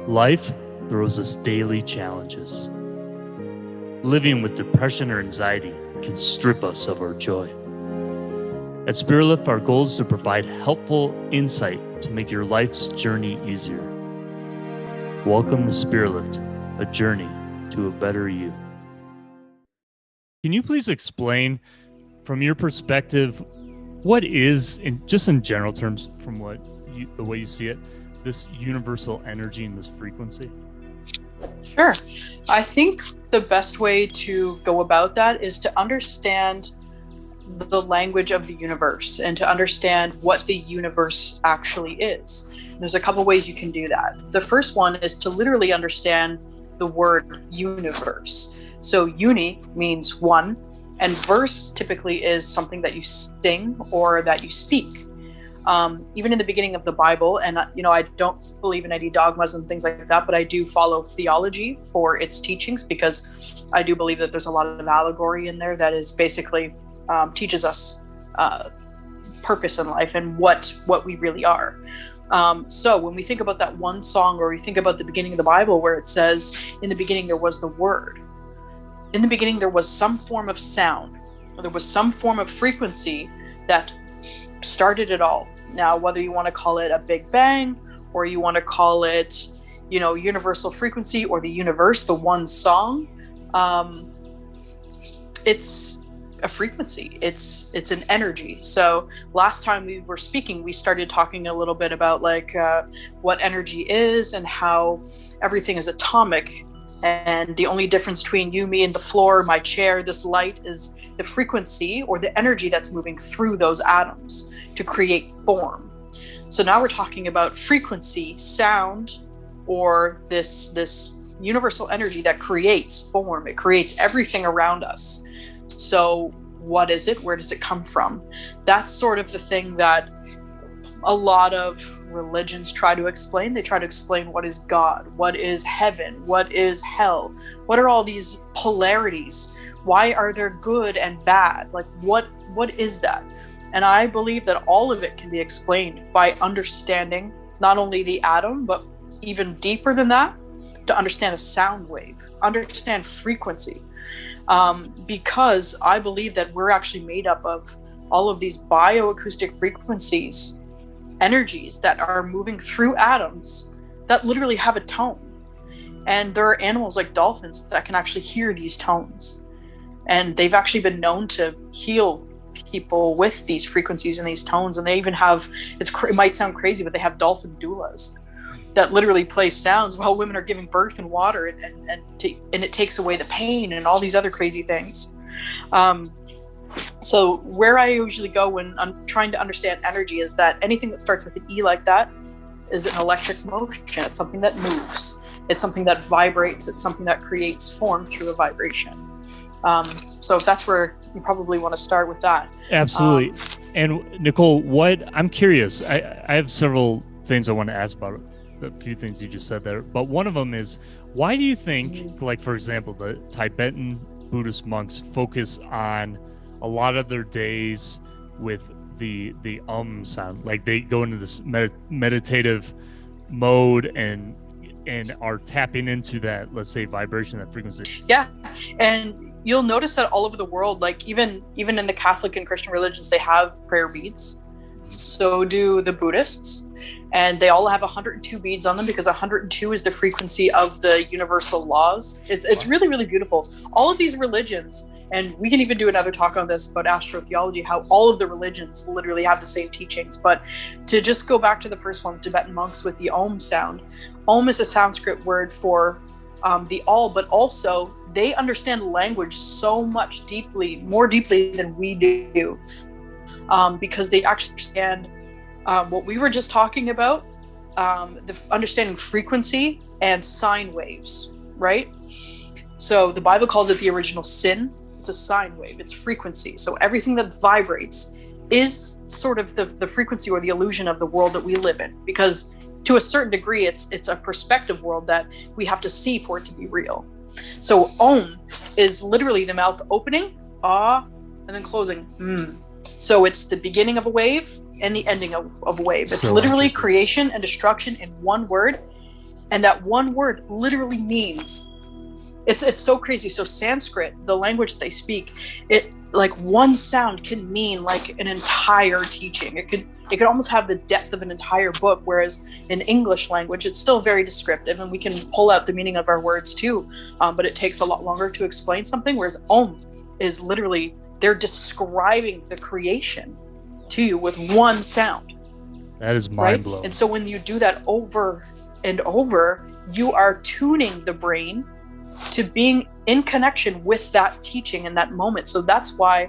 Life throws us daily challenges. Living with depression or anxiety can strip us of our joy. At SpirClip, our goal is to provide helpful insight to make your life's journey easier. Welcome to SpirClip, a journey to a better you. Can you please explain, from your perspective, what is, in general terms, from the way you see it, this universal energy and this frequency? Sure. I think the best way to go about that is to understand the language of the universe and to understand what the universe actually is. There's a couple ways you can do that. The first one is to literally understand the word universe. So uni means one, and verse typically is something that you sing or that you speak. Even in the beginning of the Bible, and I don't believe in any dogmas and things like that, but I do follow theology for its teachings because I do believe that there's a lot of allegory in there that is basically teaches us purpose in life and what we really are. So when we think about that one song, or we think about the beginning of the Bible where it says, in the beginning there was the word. In the beginning there was some form of sound, or there was some form of frequency that started it all. Now, whether you want to call it a Big Bang, or you want to call it, universal frequency, or the universe, the one song, it's a frequency. It's an energy. So last time we were speaking, we started talking a little bit about what energy is and how everything is atomic. And the only difference between you, me, and the floor, my chair, this light, is the frequency or the energy that's moving through those atoms to create form. So now we're talking about frequency, sound, or this universal energy that creates form. It creates everything around us. So what is it? Where does it come from? That's sort of the thing that a lot of religions try to explain. They try to explain what is God, what is heaven, what is hell, what are all these polarities? Why are there good and bad? What is that? And I believe that all of it can be explained by understanding not only the atom, but even deeper than that, to understand a sound wave, understand frequency. Because I believe that we're actually made up of all of these bioacoustic frequencies, energies that are moving through atoms that literally have a tone. And there are animals like dolphins that can actually hear these tones. And they've actually been known to heal people with these frequencies and these tones. And they even have, it might sound crazy, but they have dolphin doulas that literally play sounds while women are giving birth in water, and it takes away the pain and all these other crazy things. So where I usually go when I'm trying to understand energy is that anything that starts with an E like that is an electric motion. It's something that moves. It's something that vibrates. It's something that creates form through a vibration. So that's where you probably want to start with that. Absolutely. And Nicole, I'm curious. I have several things I want to ask about a few things you just said there, but one of them is, why do you think, for example, the Tibetan Buddhist monks focus on a lot of their days with the sound? They go into this meditative mode and are tapping into that, let's say, vibration, that frequency. Yeah, and you'll notice that all over the world, even in the Catholic and Christian religions, they have prayer beads. So do the Buddhists. And they all have 102 beads on them because 102 is the frequency of the universal laws. It's really, really beautiful. All of these religions, and we can even do another talk on this about astrotheology, how all of the religions literally have the same teachings. But to just go back to the first one, Tibetan monks with the Om sound. Om is a Sanskrit word for the all, but also they understand language so much more deeply than we do, because they actually understand what we were just talking about, the understanding frequency and sine waves, right? So the Bible calls it the original sin. It's a sine wave, it's frequency. So everything that vibrates is sort of the frequency or the illusion of the world that we live in, because to a certain degree, it's a perspective world that we have to see for it to be real. So Om is literally the mouth opening, ah, and then closing, So it's the beginning of a wave and the ending of a wave. It's literally creation and destruction in one word. And that one word literally means, it's so crazy. So Sanskrit, the language they speak, it like one sound can mean like an entire teaching. It could almost have the depth of an entire book, whereas in English language, it's still very descriptive and we can pull out the meaning of our words too. But it takes a lot longer to explain something, whereas Om is literally, they're describing the creation to you with one sound. That is mind-blowing. Right? And so when you do that over and over, you are tuning the brain to being in connection with that teaching in that moment. So that's why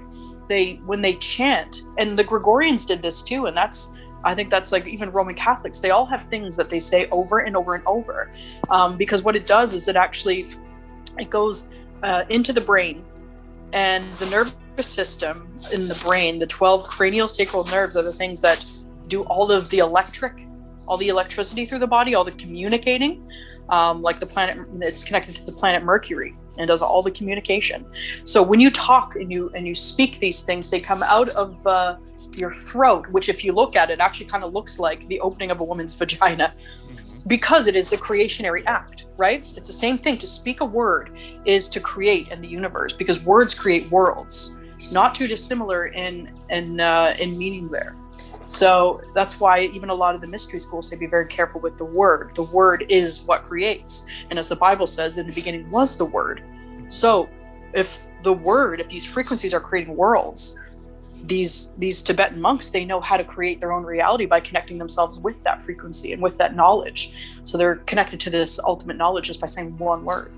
when they chant, and the Gregorians did this too, and I think that's like even Roman Catholics, they all have things that they say over and over and over, because what it does is it goes into the brain, and the nervous system in the brain, the 12 cranial sacral nerves are the things that do all the electricity through the body, all the communicating. Like the planet, it's connected to the planet Mercury and does all the communication. So when you talk and you speak these things, they come out of your throat, which if you look at it, actually kind of looks like the opening of a woman's vagina, because it is a creationary act, right? It's the same thing. To speak a word is to create in the universe, because words create worlds, not too dissimilar in meaning there. So that's why even a lot of the mystery schools say be very careful with the word. The word is what creates. And as the Bible says, in the beginning was the word. So if these frequencies are creating worlds, these Tibetan monks, they know how to create their own reality by connecting themselves with that frequency and with that knowledge. So they're connected to this ultimate knowledge just by saying one word.